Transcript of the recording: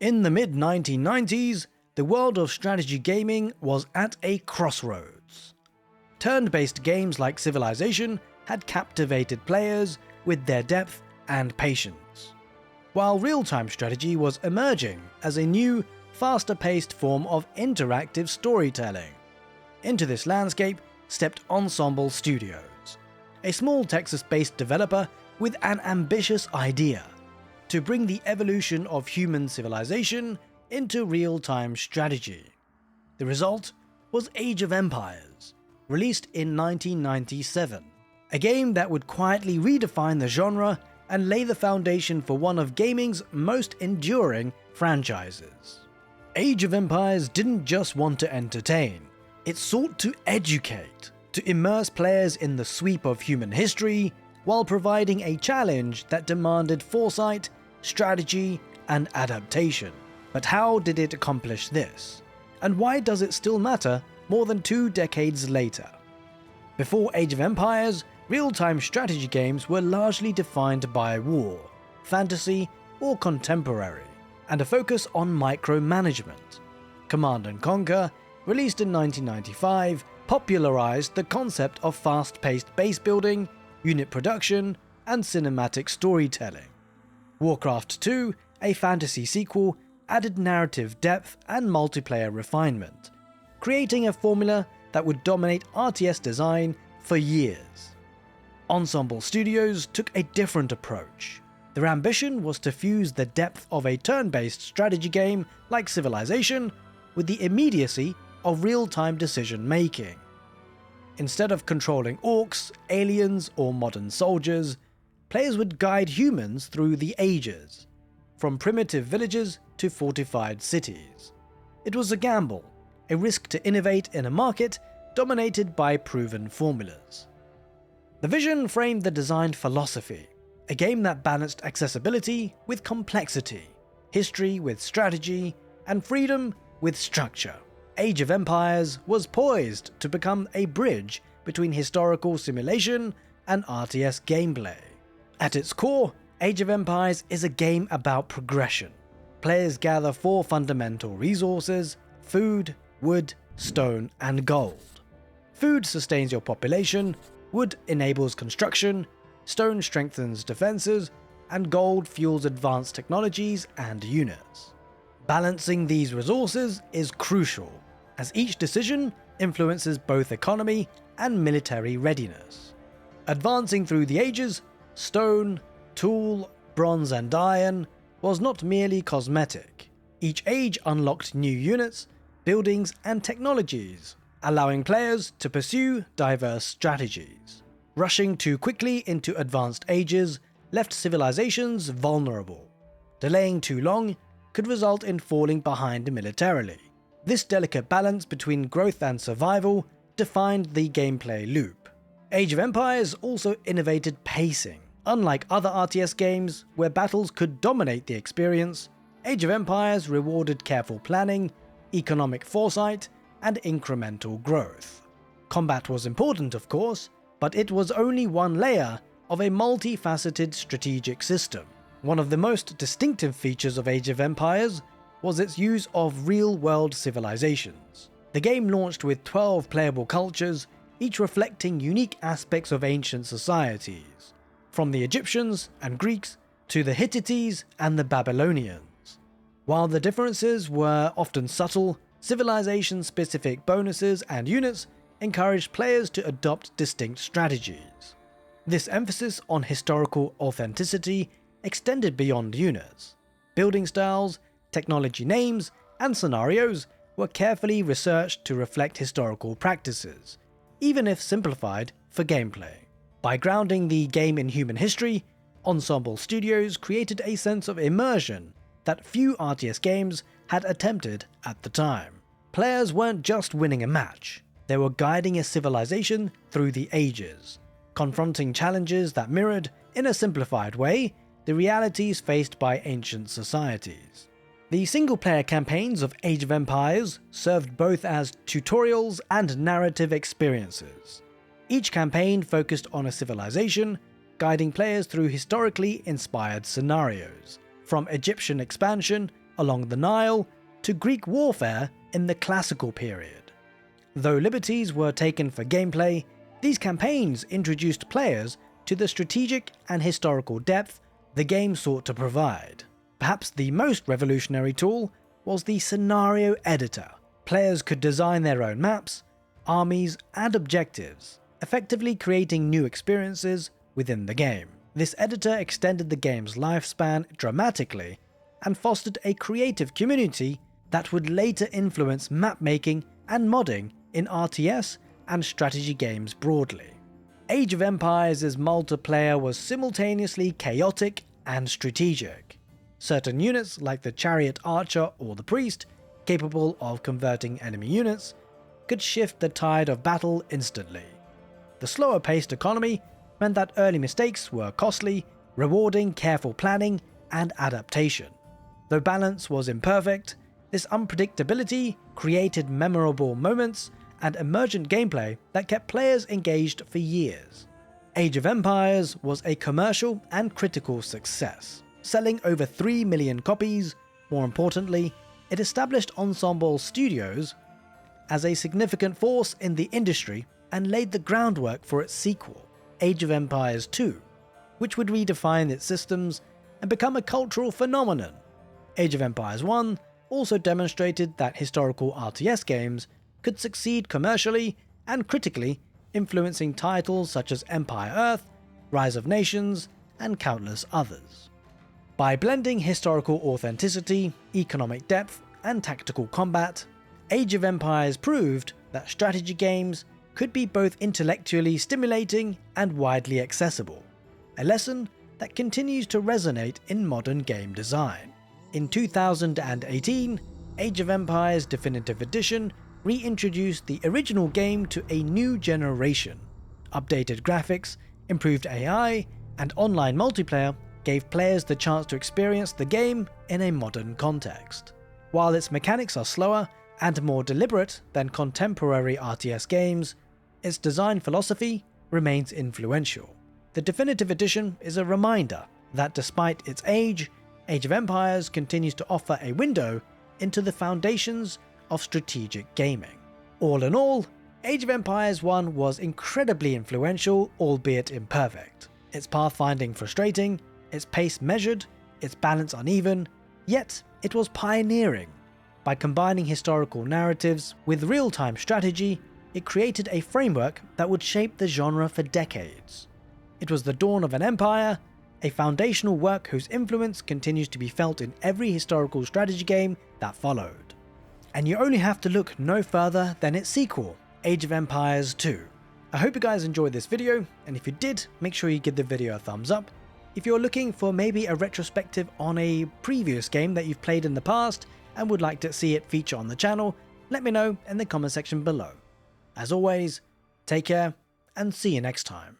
In the mid-1990s, the world of strategy gaming was at a crossroads. Turn-based games like Civilization had captivated players with their depth and patience, while real-time strategy was emerging as a new, faster-paced form of interactive storytelling. Into this landscape stepped Ensemble Studios, a small Texas-based developer with an ambitious idea to bring the evolution of human civilization into real-time strategy. The result was Age of Empires, released in 1997, a game that would quietly redefine the genre and lay the foundation for one of gaming's most enduring franchises. Age of Empires didn't just want to entertain, it sought to educate, to immerse players in the sweep of human history, while providing a challenge that demanded foresight, strategy, and adaptation. But how did it accomplish this? And why does it still matter more than 2 decades later? Before Age of Empires, real-time strategy games were largely defined by war, fantasy, or contemporary, and a focus on micromanagement. Command & Conquer, released in 1995, popularized the concept of fast-paced base building, unit production, and cinematic storytelling. Warcraft 2, a fantasy sequel, added narrative depth and multiplayer refinement, creating a formula that would dominate RTS design for years. Ensemble Studios took a different approach. Their ambition was to fuse the depth of a turn-based strategy game like Civilization with the immediacy of real-time decision-making. Instead of controlling orcs, aliens, or modern soldiers, players would guide humans through the ages, from primitive villages to fortified cities. It was a gamble, a risk to innovate in a market dominated by proven formulas. The vision framed the design philosophy, a game that balanced accessibility with complexity, history with strategy, and freedom with structure. Age of Empires was poised to become a bridge between historical simulation and RTS gameplay. At its core, Age of Empires is a game about progression. Players gather 4 fundamental resources: food, wood, stone, and gold. Food sustains your population, wood enables construction, stone strengthens defenses, and gold fuels advanced technologies and units. Balancing these resources is crucial, as each decision influences both economy and military readiness. Advancing through the ages, stone, tool, bronze, and iron was not merely cosmetic. Each age unlocked new units, buildings, and technologies, allowing players to pursue diverse strategies. Rushing too quickly into advanced ages left civilizations vulnerable. Delaying too long could result in falling behind militarily. This delicate balance between growth and survival defined the gameplay loop. Age of Empires also innovated pacing. Unlike other RTS games, where battles could dominate the experience, Age of Empires rewarded careful planning, economic foresight, and incremental growth. Combat was important, of course, but it was only one layer of a multifaceted strategic system. One of the most distinctive features of Age of Empires was its use of real-world civilizations. The game launched with 12 playable cultures, each reflecting unique aspects of ancient societies, from the Egyptians and Greeks to the Hittites and the Babylonians. While the differences were often subtle, civilization-specific bonuses and units encouraged players to adopt distinct strategies. This emphasis on historical authenticity extended beyond units. Building styles, technology names, and scenarios were carefully researched to reflect historical practices, even if simplified for gameplay. By grounding the game in human history, Ensemble Studios created a sense of immersion that few RTS games had attempted at the time. Players weren't just winning a match, they were guiding a civilization through the ages, confronting challenges that mirrored, in a simplified way, the realities faced by ancient societies. The single-player campaigns of Age of Empires served both as tutorials and narrative experiences. Each campaign focused on a civilization, guiding players through historically inspired scenarios, from Egyptian expansion along the Nile to Greek warfare in the classical period. Though liberties were taken for gameplay, these campaigns introduced players to the strategic and historical depth the game sought to provide. Perhaps the most revolutionary tool was the scenario editor. Players could design their own maps, armies, and objectives, effectively creating new experiences within the game. This editor extended the game's lifespan dramatically and fostered a creative community that would later influence map-making and modding in RTS and strategy games broadly. Age of Empires' multiplayer was simultaneously chaotic and strategic. Certain units like the Chariot Archer or the Priest, capable of converting enemy units, could shift the tide of battle instantly. The slower-paced economy meant that early mistakes were costly, rewarding careful planning and adaptation. Though balance was imperfect, this unpredictability created memorable moments and emergent gameplay that kept players engaged for years. Age of Empires was a commercial and critical success, selling over 3 million copies. More importantly, it established Ensemble Studios as a significant force in the industry and laid the groundwork for its sequel, Age of Empires 2, which would redefine its systems and become a cultural phenomenon. Age of Empires 1 also demonstrated that historical RTS games could succeed commercially and critically, influencing titles such as Empire Earth, Rise of Nations, and countless others. By blending historical authenticity, economic depth, and tactical combat, Age of Empires proved that strategy games could be both intellectually stimulating and widely accessible, a lesson that continues to resonate in modern game design. In 2018, Age of Empires Definitive Edition reintroduced the original game to a new generation. Updated graphics, improved AI, and online multiplayer gave players the chance to experience the game in a modern context. While its mechanics are slower and more deliberate than contemporary RTS games, its design philosophy remains influential. The Definitive Edition is a reminder that despite its age, Age of Empires continues to offer a window into the foundations of strategic gaming. All in all, Age of Empires 1 was incredibly influential, albeit imperfect. Its pathfinding frustrating, its pace measured, its balance uneven, yet it was pioneering. By combining historical narratives with real-time strategy, it created a framework that would shape the genre for decades. It was the dawn of an empire, a foundational work whose influence continues to be felt in every historical strategy game that followed. And you only have to look no further than its sequel, Age of Empires 2. I hope you guys enjoyed this video, and if you did, make sure you give the video a thumbs up. If you're looking for maybe a retrospective on a previous game that you've played in the past and would like to see it feature on the channel, let me know in the comment section below. As always, take care and see you next time.